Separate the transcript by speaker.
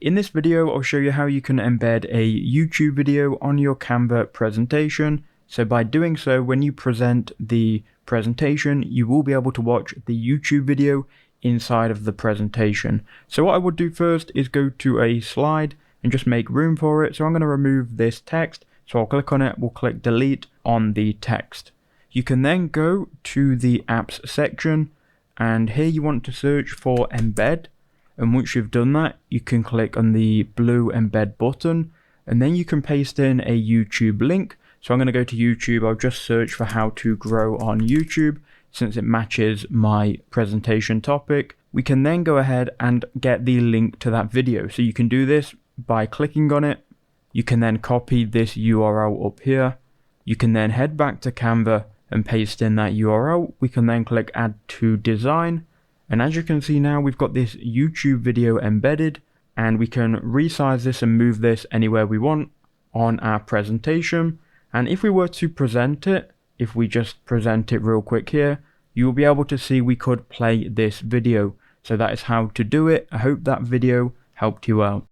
Speaker 1: In this video, I'll show you how you can embed a YouTube video on your Canva presentation. So by doing so, when you present the presentation, you will be able to watch the YouTube video inside of the presentation. So what I would do first is go to a slide and just make room for it. So I'm going to remove this text. So I'll click on it, we'll click delete on the text. You can then go to the apps section, and here you want to search for embed. And once you've done that, you can click on the blue embed button, and then you can paste in a YouTube link. So I'm going to go to YouTube. I'll just search for how to grow on YouTube since it matches my presentation topic. We can then go ahead and get the link to that video. So you can do this by clicking on it. You can then copy this URL up here. You can then head back to Canva and paste in that URL. We can then click add to design. And as you can see now, we've got this YouTube video embedded, and we can resize this and move this anywhere we want on our presentation. And if we were to present it, if we just present it real quick here, you will be able to see we could play this video. So that is how to do it. I hope that video helped you out.